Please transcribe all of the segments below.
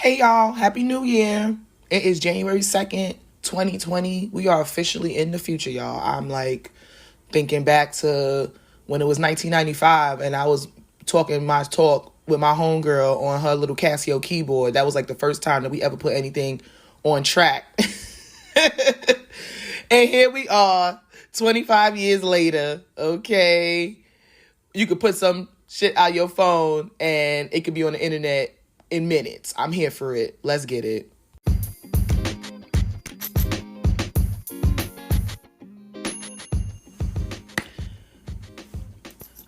Hey y'all, Happy New Year. It is January 2nd, 2020. We are officially in the future, y'all. I'm like thinking back to when it was 1995 and I was talking my talk with my homegirl on her little Casio keyboard. That was like the first time that we ever put anything on track. And here we are, 25 years later, okay? You could put some shit out your phone and it could be on the internet in minutes. I'm here for it. Let's get it.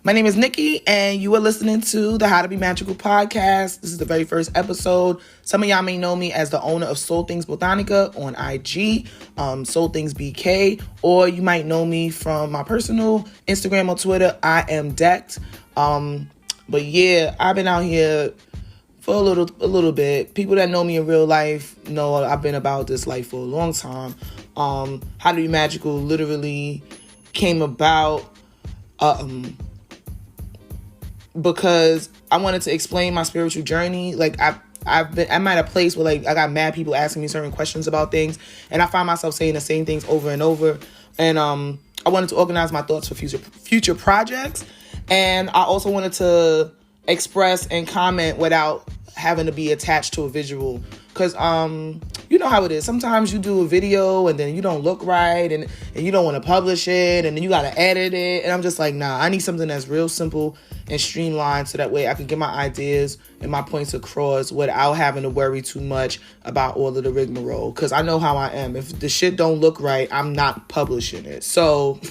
My name is Nikki, and you are listening to the How to Be Magical podcast. This is the very first episode. Some of y'all may know me as the owner of Soul Things Botanica on IG, Soul Things BK, or you might know me from my personal Instagram or Twitter. I am decked. But yeah, I've been out here for a little bit. People that know me in real life know I've been about this life for a long time. How to Be Magical literally came about because I wanted to explain my spiritual journey. Like I'm at a place where like I got mad people asking me certain questions about things, and I find myself saying the same things over and over. And I wanted to organize my thoughts for future projects, and I also wanted to express and comment without having to be attached to a visual. Because you know how it is. Sometimes you do a video and then you don't look right, and you don't want to publish it, and then you got to edit it. And I'm just like, nah, I need something that's real simple and streamlined so that way I can get my ideas and my points across without having to worry too much about all of the rigmarole. Because I know how I am. If the shit don't look right, I'm not publishing it. So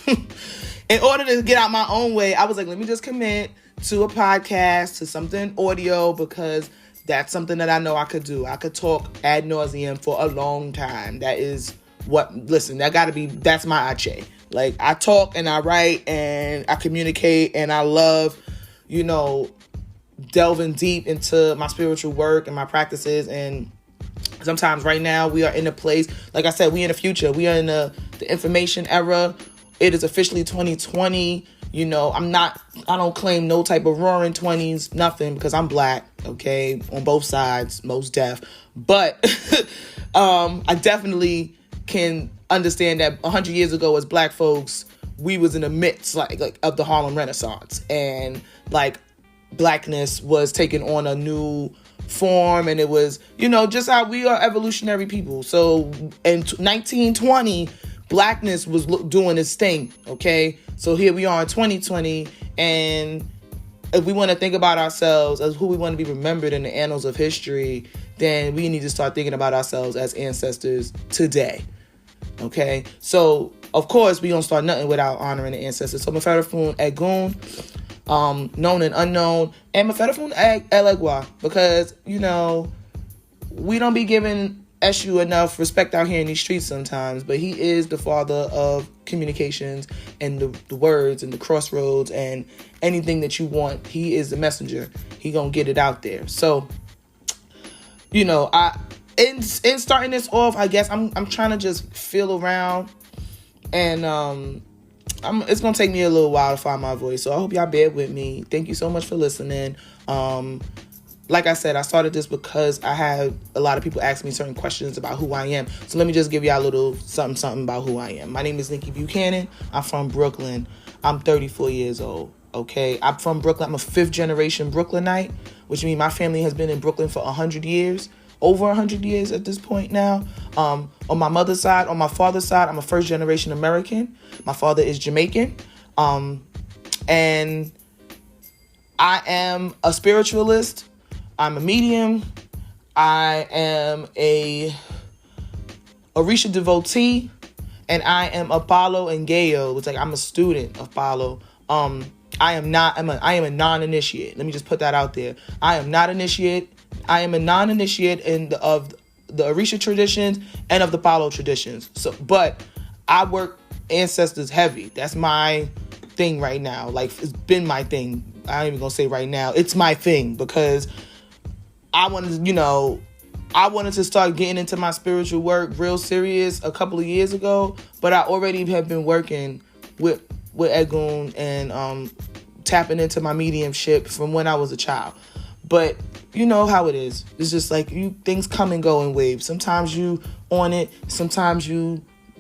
in order to get out my own way, I was like, let me just commit to a podcast, to something audio, because that's something that I know I could do. I could talk ad nauseum for a long time. That is that's my ache. Like, I talk and I write and I communicate and I love, delving deep into my spiritual work and my practices. And sometimes right now we are in a place, like I said, we in the future. We are in the information era. It is officially 2020. I don't claim no type of roaring 20s, nothing, because I'm black, okay, on both sides, most deaf. But I definitely can understand that 100 years ago as black folks, we was in the midst like of the Harlem Renaissance, and like blackness was taking on a new form, and it was, just how we are evolutionary people. So in 1920, blackness was doing its thing, okay? So here we are in 2020, and if we want to think about ourselves as who we want to be remembered in the annals of history, then we need to start thinking about ourselves as ancestors today, okay? So, of course, we don't start nothing without honoring the ancestors. So, Mferefun Egun, known and unknown, and Mferefun Elegwa, because, we don't be giving Eshu enough respect out here in these streets sometimes, but he is the father of communications and the words and the crossroads and anything that you want. He is the messenger. He gonna get it out there. So, in starting this off, I guess I'm trying to just feel around, and it's gonna take me a little while to find my voice. So I hope y'all bear with me. Thank you so much for listening. Like I said, I started this because I had a lot of people ask me certain questions about who I am. So let me just give y'all a little something about who I am. My name is Nikki Buchanan. I'm from Brooklyn. I'm 34 years old, okay? I'm from Brooklyn. I'm a fifth generation Brooklynite, which means my family has been in Brooklyn for 100 years, over 100 years at this point now. On my mother's side, on my father's side, I'm a first generation American. My father is Jamaican. And I am a spiritualist. I'm a medium. I am a Orisha devotee, and I am a Palo and Gayo. It's like I'm a student of Palo. I am a non-initiate. Let me just put that out there. I am not initiate. I am a non-initiate of the Orisha traditions and of the Palo traditions. So, but I work ancestors heavy. That's my thing right now. Like, it's been my thing. I ain't even gonna say right now. It's my thing because I wanted to start getting into my spiritual work real serious a couple of years ago, but I already have been working with Egun and tapping into my mediumship from when I was a child. But you know how it is. It's just like things come and go in waves. Sometimes you on it, sometimes you're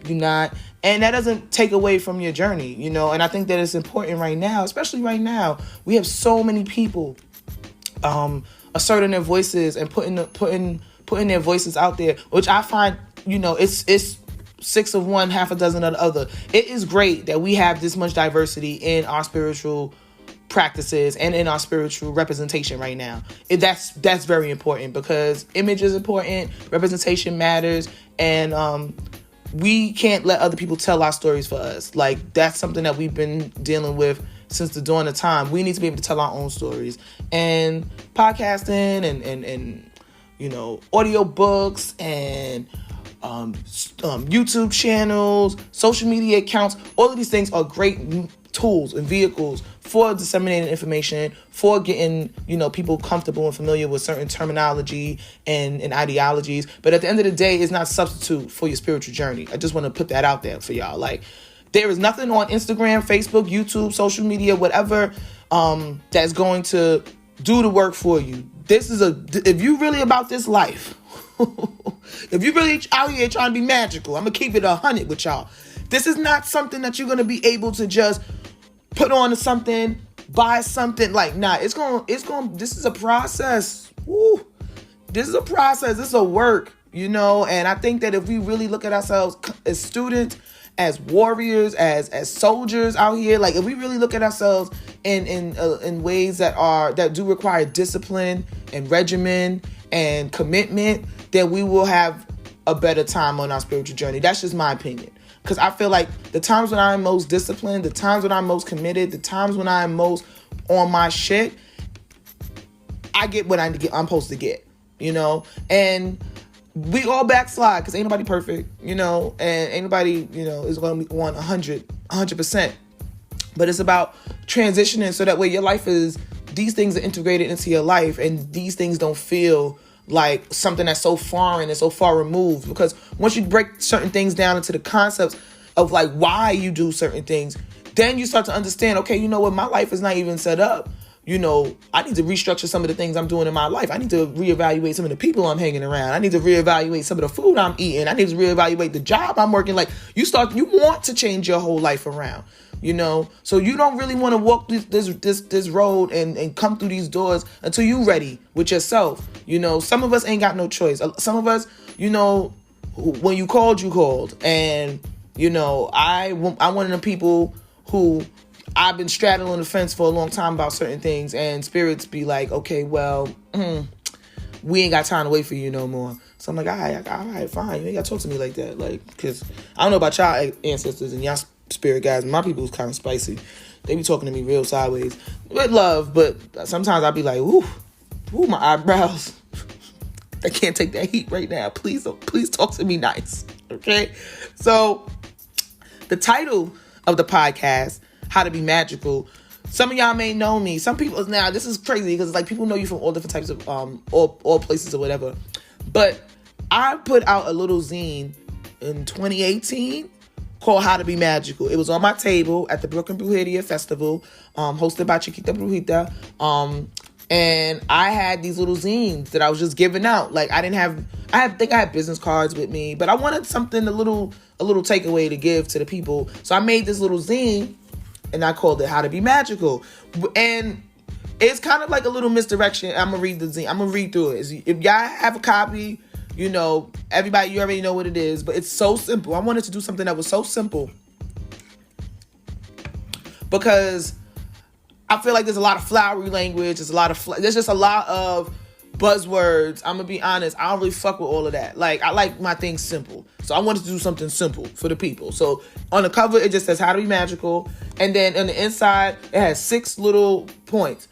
not. And that doesn't take away from your journey, you know. And I think that it's important right now, especially right now. We have so many people asserting their voices and putting their voices out there, which I find, you know, it's six of one, half a dozen of the other. It is great that we have this much diversity in our spiritual practices and in our spiritual representation right now. That's very important, because image is important, representation matters, and we can't let other people tell our stories for us. Like, that's something that we've been dealing with since the dawn of time. We need to be able to tell our own stories. And podcasting and you know, audio books and YouTube channels, social media accounts, all of these things are great tools and vehicles for disseminating information, for getting, you know, people comfortable and familiar with certain terminology and ideologies. But at the end of the day, it's not a substitute for your spiritual journey. I just want to put that out there for y'all. Like, there is nothing on Instagram, Facebook, YouTube, social media, whatever, that's going to do the work for you. If you really about this life, if you really out here trying to be magical, I'm going to keep it 100 with y'all. This is not something that you're going to be able to just put on to something, buy something. Like, nah, this is a process. Woo. This is a process. This is a work, you know. And I think that if we really look at ourselves as students, as warriors, as soldiers out here, like, if we really look at ourselves in ways that do require discipline and regimen and commitment, then we will have a better time on our spiritual journey. That's just my opinion. Because I feel like the times when I'm most disciplined, the times when I'm most committed, the times when I'm most on my shit, I get what I'm supposed to get, you know? And we all backslide, because ain't nobody perfect, you know? And ain't nobody, you know, is going to be on 100%. But it's about transitioning so that way your life these things are integrated into your life, and these things don't feel like something that's so foreign and so far removed. Because once you break certain things down into the concepts of like why you do certain things, then you start to understand, okay, you know what, my life is not even set up. You know, I need to restructure some of the things I'm doing in my life. I need to reevaluate some of the people I'm hanging around. I need to reevaluate some of the food I'm eating. I need to reevaluate the job I'm working. Like, you want to change your whole life around, you know? So you don't really want to walk this road and come through these doors until you ready with yourself. You know, some of us ain't got no choice. Some of us, you know, when you called. And, you know, I'm one of the people who I've been straddling the fence for a long time about certain things, and spirits be like, okay, well, we ain't got time to wait for you no more. So I'm like, all right, fine. You ain't got to talk to me like that. Like, because I don't know about y'all ancestors and y'all spirit guys. My people is kind of spicy. They be talking to me real sideways with love, but sometimes I be like, ooh, my eyebrows. I can't take that heat right now. Please talk to me nice. Okay? So the title of the podcast, How to Be Magical. Some of y'all may know me. Some people, now this is crazy because it's like people know you from all different types of all places or whatever. But I put out a little zine in 2018 called How to Be Magical. It was on my table at the Brooklyn Brujeria Festival, hosted by Chiquita Brujita. And I had these little zines that I was just giving out. Like, I think I had business cards with me, but I wanted something, a little takeaway to give to the people. So I made this little zine, and I called it How to Be Magical. And it's kind of like a little misdirection. I'm going to read the zine. I'm going to read through it. If y'all have a copy, you know, everybody, you already know what it is, but it's so simple. I wanted to do something that was so simple because I feel like there's a lot of flowery language. There's just a lot of buzzwords. I'm going to be honest. I don't really fuck with all of that. Like, I like my things simple. So I wanted to do something simple for the people. So on the cover, it just says How to Be Magical. And then on the inside, it has 6 little points.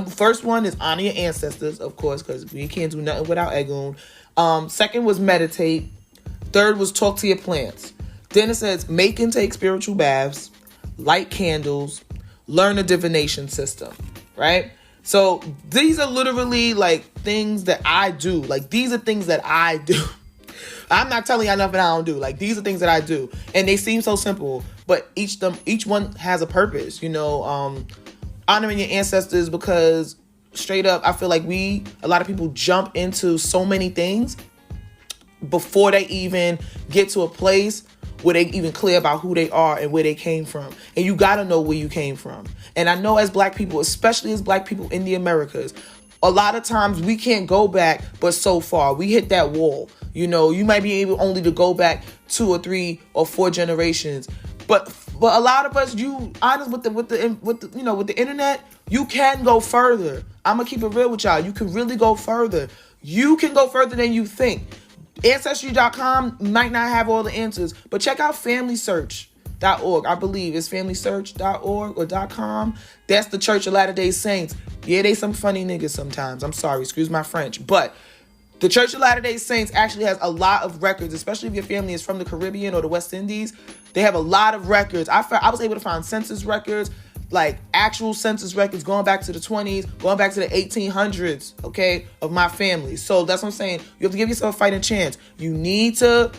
First one is honor your ancestors, of course, because we can't do nothing without Egun. Second was meditate. Third was talk to your plants. Then it says make and take spiritual baths, light candles, learn a divination system, right? So these are literally like things that I do. Like, these are things that I do. I'm not telling y'all nothing I don't do. Like, these are things that I do. And they seem so simple, but each one has a purpose, you know, honoring your ancestors because straight up, I feel like a lot of people jump into so many things before they even get to a place where they even clear about who they are and where they came from. And you got to know where you came from. And I know as black people, especially as black people in the Americas, a lot of times we can't go back but so far. We hit that wall. You know, you might be able only to go back 2 or 3 or 4 generations. But a lot of us, you honest with the internet, you can go further. I'm gonna keep it real with y'all. You can really go further. You can go further than you think. Ancestry.com might not have all the answers, but check out FamilySearch.org. I believe it's FamilySearch.org or .com. That's the Church of Latter-day Saints. Yeah, they some funny niggas sometimes. I'm sorry, excuse my French, but the Church of Latter-day Saints actually has a lot of records, especially if your family is from the Caribbean or the West Indies. They have a lot of records. I was able to find census records, like actual census records going back to the 20s, going back to the 1800s, okay, of my family. So that's what I'm saying. You have to give yourself a fighting chance. You need to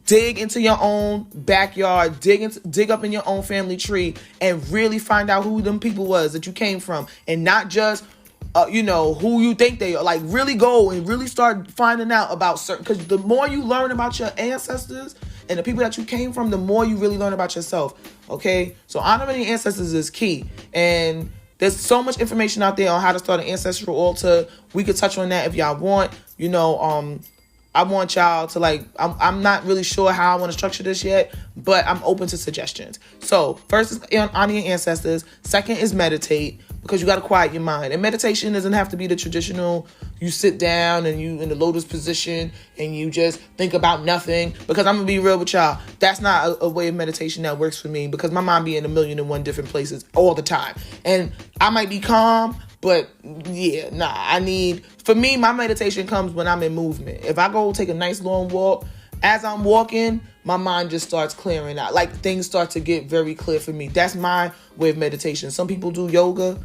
dig into your own backyard, dig up in your own family tree, and really find out who them people was that you came from, and not just who you think they are. Like, really go and really start finding out about certain, because the more you learn about your ancestors and the people that you came from, the more you really learn about yourself. Okay, so honoring your ancestors is key, and there's so much information out there on how to start an ancestral altar. We could touch on that if y'all want. I want y'all to I'm not really sure how I want to structure this yet, but I'm open to suggestions. So first is honor your ancestors. Second is meditate, because you got to quiet your mind. And meditation doesn't have to be the traditional, you sit down and you in the lotus position and you just think about nothing. Because I'm going to be real with y'all, that's not a way of meditation that works for me, because my mind be in 1,000,001 different places all the time. And I might be calm, but yeah, for me, my meditation comes when I'm in movement. If I go take a nice long walk, as I'm walking, my mind just starts clearing out. Like, things start to get very clear for me. That's my way of meditation. Some people do yoga,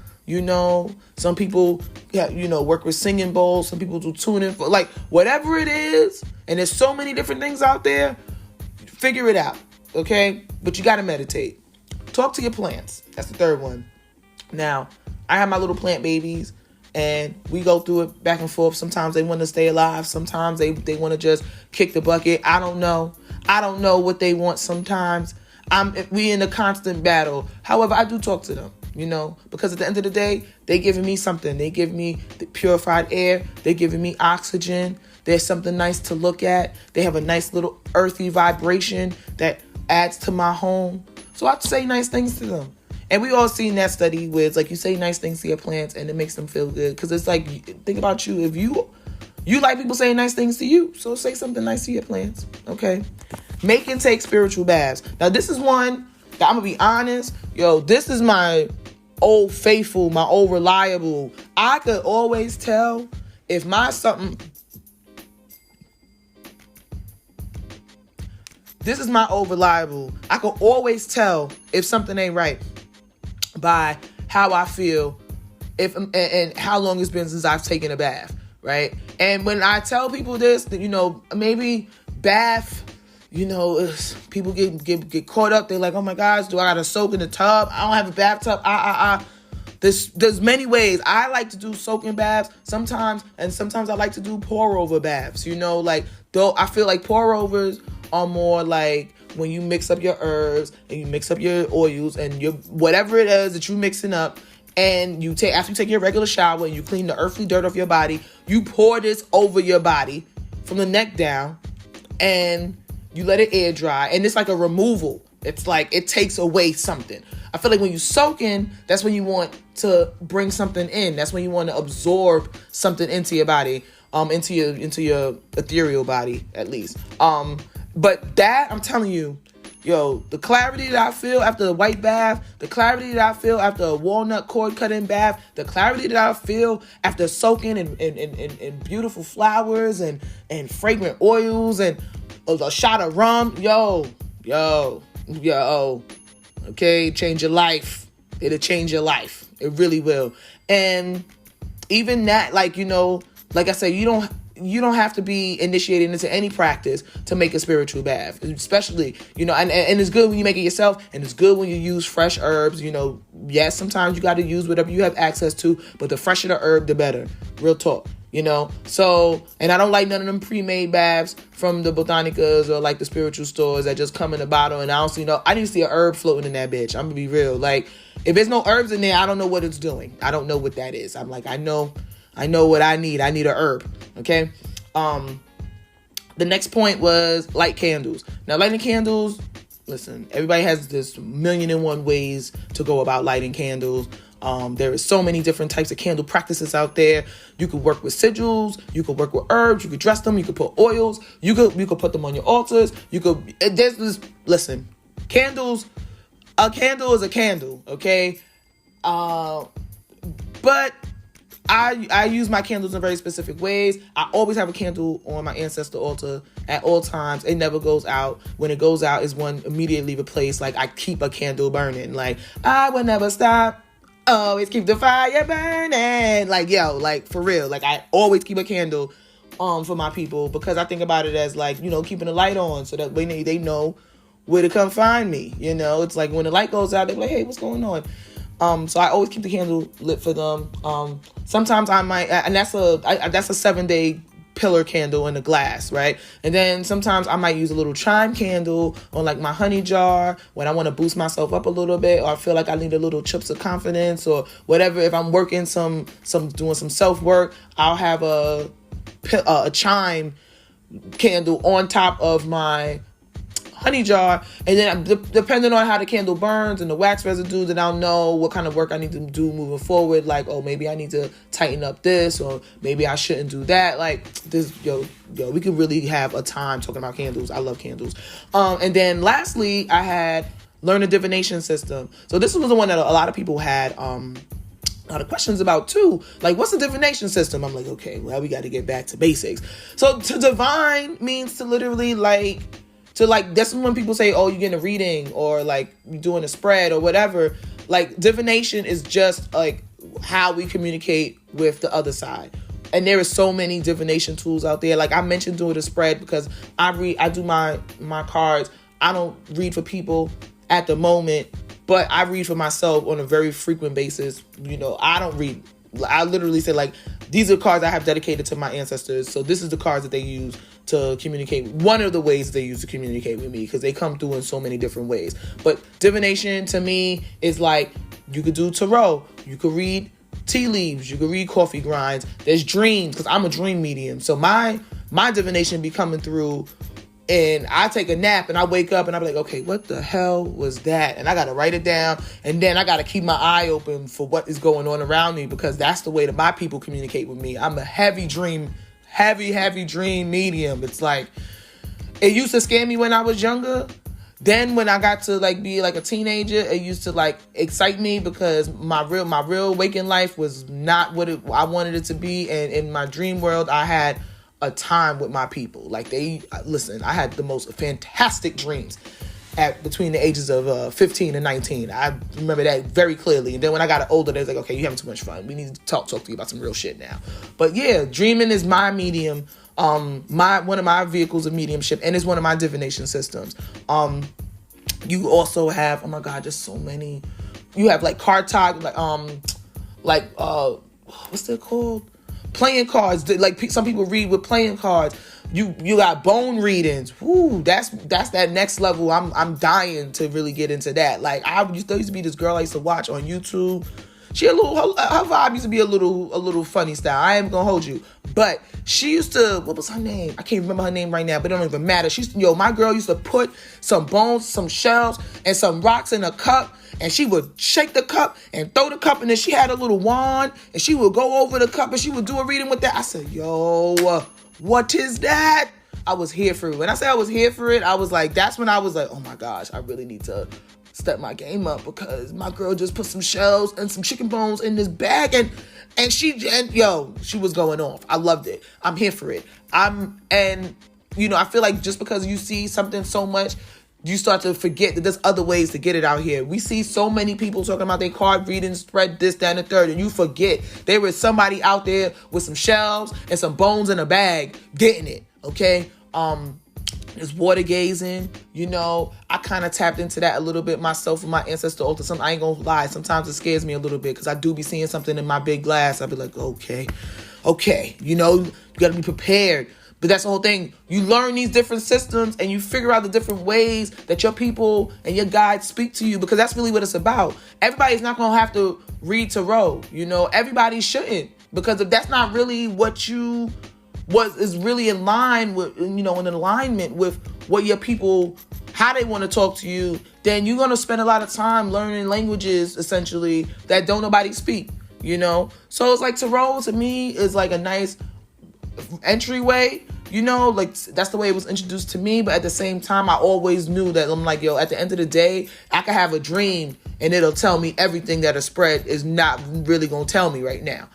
some people, work with singing bowls. Some people do tuning, whatever it is. And there's so many different things out there. Figure it out. Okay. But you got to meditate. Talk to your plants. That's the third one. Now, I have my little plant babies, and we go through it back and forth. Sometimes they want to stay alive. Sometimes they want to just kick the bucket. I don't know. I don't know what they want sometimes. We in a constant battle. However, I do talk to them, because at the end of the day, they giving me something. They give me the purified air. They giving me oxygen. There's something nice to look at. They have a nice little earthy vibration that adds to my home. So I say nice things to them. And we all seen that study where it's like you say nice things to your plants and it makes them feel good. Because it's like, think about you. If you like people saying nice things to you, so say something nice to your plants. Okay. Make and take spiritual baths. Now, this is one that I'm going to be honest. This is my old faithful, my old reliable. I could always tell if this is my old reliable. I could always tell if something ain't right by how I feel and how long it's been since I've taken a bath, right? And when I tell people this, that, maybe bath, people get caught up. They're like, oh my gosh, do I gotta soak in the tub? I don't have a bathtub. There's many ways. I like to do soaking baths sometimes, and sometimes I like to do pour over baths. Though I feel like pour overs are more like when you mix up your herbs and you mix up your oils and your whatever it is that you mixing up, and after you take your regular shower and you clean the earthly dirt off your body, you pour this over your body from the neck down, and you let it air dry, and it's like a removal. It's like it takes away something. I feel like when you soaking, that's when you want to bring something in. That's when you want to absorb something into your body, into your ethereal body at least. But that, I'm telling you, the clarity that I feel after a white bath, the clarity that I feel after a walnut cord cutting bath, the clarity that I feel after soaking in beautiful flowers and fragrant oils and a shot of rum, okay, change your life. It'll change your life. It really will. And even that, like I said, you don't have to be initiated into any practice to make a spiritual bath, especially, and it's good when you make it yourself, and it's good when you use fresh herbs. Yes, sometimes you got to use whatever you have access to, but the fresher the herb, the better. Real talk. So, and I don't like none of them pre-made baths from the Botanicas or like the spiritual stores that just come in a bottle, and I don't see I need to see a herb floating in that bitch. I'm gonna be real. Like, if there's no herbs in there, I don't know what it's doing. I don't know what that is. I'm like, I know what I need. I need a herb. Okay. The next point was light candles. Now, lighting candles, listen, everybody has this 1,000,001 ways to go about lighting candles. There is so many different types of candle practices out there. You could work with sigils, you could work with herbs, you could dress them, you could put oils, you could put them on your altars. Listen, candles, a candle is a candle, okay? But I use my candles in very specific ways. I always have a candle on my ancestor altar at all times. It never goes out. When it goes out is one immediately replaced. Like, I keep a candle burning. Like, I will never stop. Always keep the fire burning. Like, yo, like, for real. Like, I always keep a candle for my people, because I think about it as like, keeping the light on so that when they know where to come find me. It's like when the light goes out, they're like, hey, what's going on? So I always keep the candle lit for them. Sometimes I might, and that's a 7-day pillar candle in a glass, right? And then sometimes I might use a little chime candle on like my honey jar when I want to boost myself up a little bit, or I feel like I need a little chips of confidence or whatever. If I'm working doing some self work, I'll have a chime candle on top of my honey jar, and then depending on how the candle burns and the wax residue, then I'll know what kind of work I need to do moving forward. Like, oh, maybe I need to tighten up this, or maybe I shouldn't do that. Like, this, we could really have a time talking about candles. I love candles. And then lastly, I had learn a divination system. So this was the one that a lot of people had a lot of questions about too. Like, what's a divination system? I'm like, okay, well, we got to get back to basics. So to divine means to literally that's when people say, oh, you're getting a reading, or like you're doing a spread or whatever. Like, divination is just like how we communicate with the other side. And there are so many divination tools out there. Like, I mentioned doing a spread because I do my cards. I don't read for people at the moment, but I read for myself on a very frequent basis. I don't read. I literally say, like, these are cards I have dedicated to my ancestors. So this is the cards that they use to communicate. One of the ways they use to communicate with me, because they come through in so many different ways. But divination to me is like, you could do tarot, you could read tea leaves, you could read coffee grinds. There's dreams, because I'm a dream medium. So my divination be coming through, and I take a nap and I wake up and I'm like, okay, what the hell was that? And I got to write it down, and then I got to keep my eye open for what is going on around me, because that's the way that my people communicate with me. I'm a heavy dream medium. It's like, it used to scare me when I was younger. Then when I got to like be like a teenager, it used to like excite me, because my real waking life was not what I wanted it to be. And in my dream world, I had a time with my people. Like, I had the most fantastic dreams between the ages of 15 and 19. I remember that very clearly. And then when I got older, they was like, okay, you're having too much fun. We need to talk to you about some real shit now. But yeah, dreaming is my medium. One of my vehicles of mediumship, and it's one of my divination systems. You also have, oh my God, just so many. You have like card talk, what's that called? Playing cards. Like, some people read with playing cards. You got bone readings. Woo, that's that next level. I'm dying to really get into that. Like, there used to be this girl I used to watch on YouTube. She her vibe used to be a little funny style. I ain't gonna hold you. But she used to, what was her name? I can't remember her name right now, but it don't even matter. My girl used to put some bones, some shells, and some rocks in a cup, and she would shake the cup and throw the cup, and then she had a little wand, and she would go over the cup, and she would do a reading with that. I said, yo, what is that? I was here for it. When I say I was here for it, I was like, that's when I was like, oh my gosh, I really need to step my game up, because my girl just put some shells and some chicken bones in this bag, and she was going off. I loved it. I'm here for it. I feel like just because you see something so much, you start to forget that there's other ways to get it out here. We see so many people talking about their card reading, spread this, that, and the third, and you forget there was somebody out there with some shells and some bones in a bag getting it, okay? It's water gazing, I kind of tapped into that a little bit myself with my ancestral altar. I ain't gonna lie, sometimes it scares me a little bit because I do be seeing something in my big glass. I'll be like, okay, you gotta be prepared. But that's the whole thing. You learn these different systems and you figure out the different ways that your people and your guides speak to you, because that's really what it's about. Everybody's not going to have to read tarot. Everybody shouldn't, because if that's not really what is really in line with, in alignment with what your people, how they want to talk to you, then you're going to spend a lot of time learning languages, essentially, that don't nobody speak, So it's like tarot to me is like a nice entryway, that's the way it was introduced to me. But at the same time, I always knew that I'm like, at the end of the day, I could have a dream and it'll tell me everything that a spread is not really gonna tell me right now,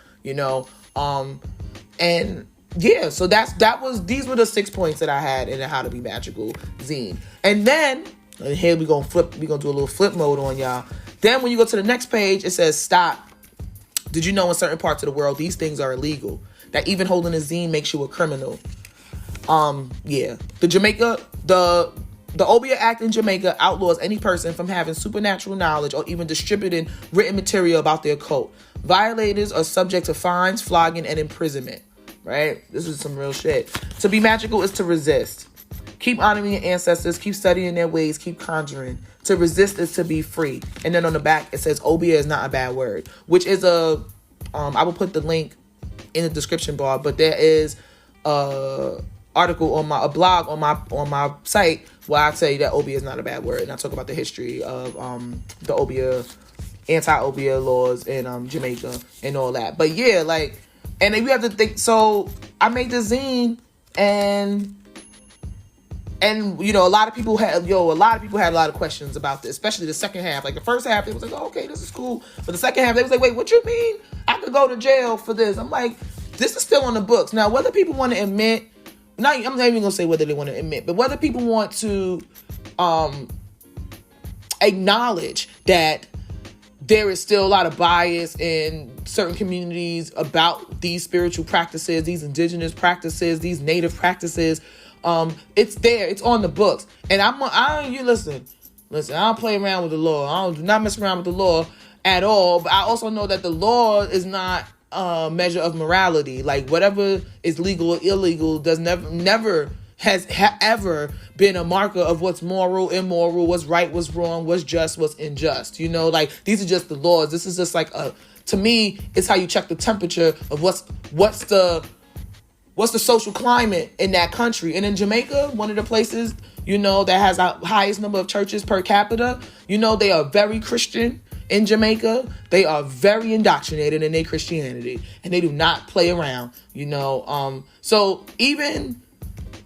and yeah, so these were the 6 points that I had in the How to Be Magical zine. And then here we're gonna do a little flip mode on y'all. Then when you go to the next page, it says stop. Did you know in certain parts of the world these things are illegal? That even holding a zine makes you a criminal. The Obia Act in Jamaica outlaws any person from having supernatural knowledge or even distributing written material about their cult. Violators are subject to fines, flogging, and imprisonment. Right? This is some real shit. To be magical is to resist. Keep honoring your ancestors. Keep studying their ways. Keep conjuring. To resist is to be free. And then on the back, it says Obia is not a bad word, which is I will put the link in the description bar, but there is a article on a blog on my site where I say that Obia is not a bad word, and I talk about the history of the Obia, anti-Obia laws in Jamaica and all that. But yeah, and then you have to think. So I made this zine, and a lot of people had a lot of questions about this, especially the second half. Like the first half, it was like, oh, okay, this is cool. But the second half, they was like, wait, what you mean I could go to jail for this? I'm like, this is still on the books. Now, whether people want to admit, I'm not even going to say whether they want to admit, but whether people want to acknowledge that there is still a lot of bias in certain communities about these spiritual practices, these indigenous practices, these native practices. It's there. It's on the books. And listen, I don't play around with the law. I do not mess around with the law at all. But I also know that the law is not a measure of morality. Like whatever is legal or illegal does never has ever been a marker of what's moral, immoral, what's right, what's wrong, what's just, what's unjust. These are just the laws. This is just like to me, it's how you check the temperature of what's the social climate in that country. And in Jamaica, one of the places, that has the highest number of churches per capita, they are very Christian in Jamaica. They are very indoctrinated in their Christianity, and they do not play around, So even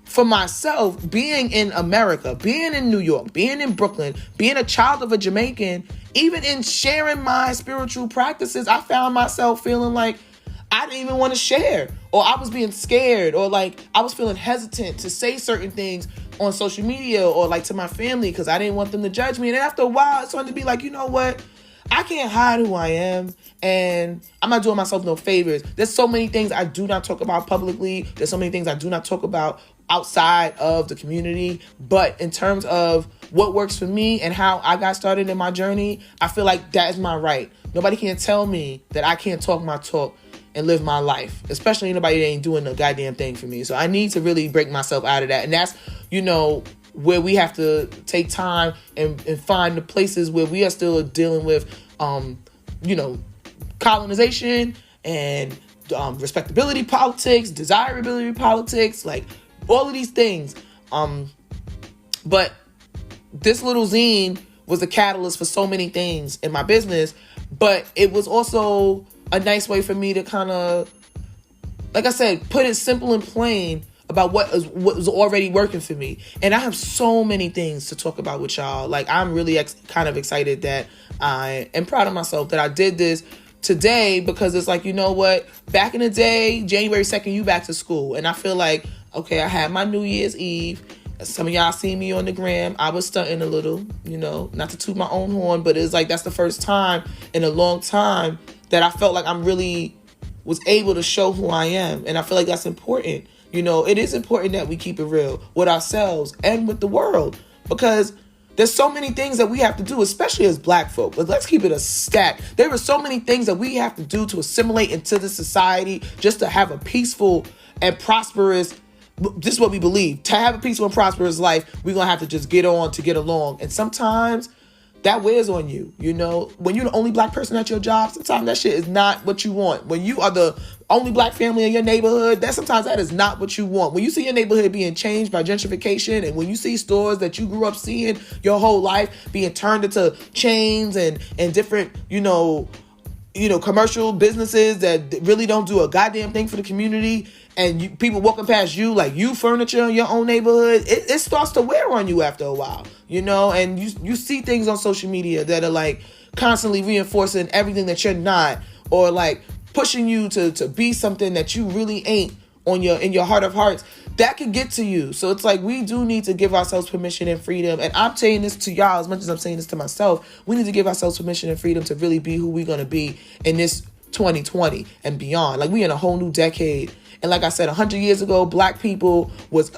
for myself, being in America, being in New York, being in Brooklyn, being a child of a Jamaican, even in sharing my spiritual practices, I found myself feeling like I didn't even want to share, or I was being scared, or I was feeling hesitant to say certain things on social media or to my family because I didn't want them to judge me. And after a while, it started to be like, you know what? I can't hide who I am, and I'm not doing myself no favors. There's so many things I do not talk about publicly. There's so many things I do not talk about outside of the community. But in terms of what works for me and how I got started in my journey, I feel like that is my right. Nobody can tell me that I can't talk my talk and live my life, especially anybody that ain't doing a goddamn thing for me. So I need to really break myself out of that. And that's, where we have to take time and find the places where we are still dealing with, colonization and respectability politics, desirability politics, all of these things. But this little zine was a catalyst for so many things in my business, but it was also a nice way for me to kind of, like I said, put it simple and plain about what was already working for me. And I have so many things to talk about with y'all. I'm really kind of excited that I am proud of myself that I did this today, because it's like, you know what? Back in the day, January 2nd, you back to school. And I feel like, okay, I had my New Year's Eve Some of y'all see me on the gram. I was stunting a little, not to toot my own horn, but it's like that's the first time in a long time that I felt like I'm really was able to show who I am. And I feel like that's important. It is important that we keep it real with ourselves and with the world, because there's so many things that we have to do, especially as Black folk. But let's keep it a stack. There are so many things that we have to do to assimilate into the society just to have a peaceful and prosperous. This is what we believe. To have a peaceful and prosperous life, we're going to have to just get on to get along. And sometimes that wears on you. When you're the only Black person at your job, sometimes that shit is not what you want. When you are the only Black family in your neighborhood, sometimes that is not what you want. When you see your neighborhood being changed by gentrification, and when you see stores that you grew up seeing your whole life being turned into chains and different, commercial businesses that really don't do a goddamn thing for the community, and people walking past you like you furniture in your own neighborhood, it starts to wear on you after a while, and you see things on social media that are like constantly reinforcing everything that you're not, or like pushing you to be something that you really ain't in your heart of hearts. That can get to you. So it's like we do need to give ourselves permission and freedom. And I'm saying this to y'all as much as I'm saying this to myself. We need to give ourselves permission and freedom to really be who we're going to be in this 2020 and beyond. Like, we in a whole new decade. And like I said, 100 years ago, Black people was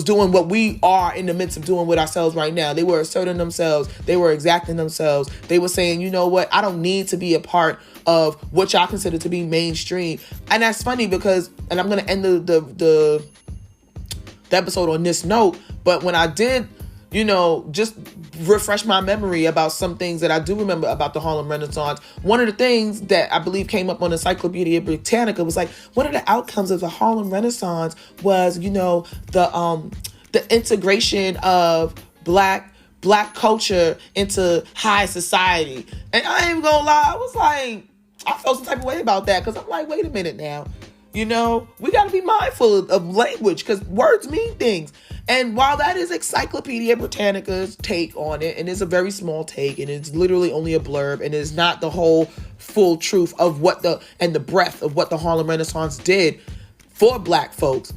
doing what we are in the midst of doing with ourselves right now. They were asserting themselves. They were exacting themselves. They were saying, you know what? I don't need to be a part of what y'all consider to be mainstream. And that's funny because, and I'm going to end the episode on this note, but when I did, just refresh my memory about some things that I do remember about the Harlem Renaissance, one of the things that I believe came up on Encyclopedia Britannica was like, one of the outcomes of the Harlem Renaissance was, the integration of black culture into high society. And I ain't even gonna lie, I was like, I felt some type of way about that, because I'm like, wait a minute now. We got to be mindful of language, because words mean things. And while that is Encyclopedia Britannica's take on it, and it's a very small take, and it's literally only a blurb, and it's not the whole full truth of the breadth of what the Harlem Renaissance did for Black folks,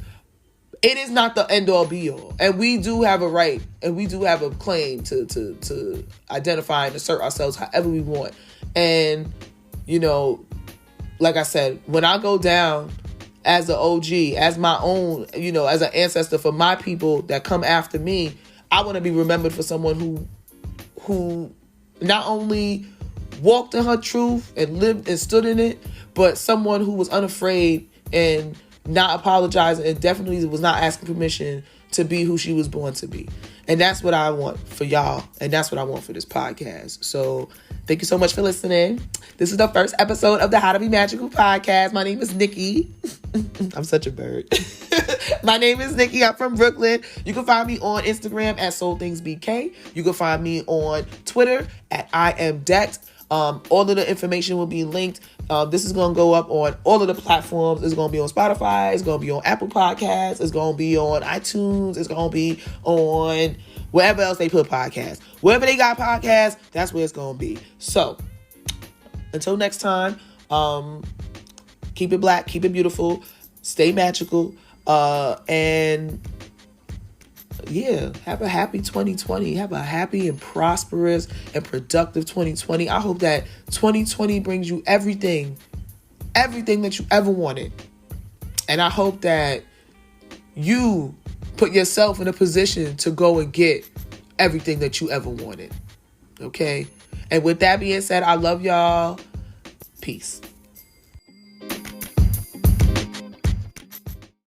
it is not the end all be all. And we do have a right, and we do have a claim to identify and assert ourselves however we want. And, like I said, when I go down as the OG, as my own, as an ancestor for my people that come after me, I want to be remembered for someone who not only walked in her truth and lived and stood in it, but someone who was unafraid and not apologizing, and definitely was not asking permission to be who she was born to be. And that's what I want for y'all. And that's what I want for this podcast. So thank you so much for listening. This is the first episode of the How to Be Magical podcast. My name is Nikki. I'm such a bird. My name is Nikki. I'm from Brooklyn. You can find me on Instagram at SoulThingsBK. You can find me on Twitter at IamDecked. All of the information will be linked. This is going to go up on all of the platforms. It's going to be on Spotify. It's going to be on Apple Podcasts. It's going to be on iTunes. It's going to be on wherever else they put podcasts. Wherever they got podcasts, that's where it's going to be. So, until next time, keep it Black, keep it beautiful, stay magical, and yeah, have a happy 2020. Have a happy and prosperous and productive 2020. I hope that 2020 brings you everything that you ever wanted. And I hope that you put yourself in a position to go and get everything that you ever wanted. Okay? And with that being said, I love y'all. Peace.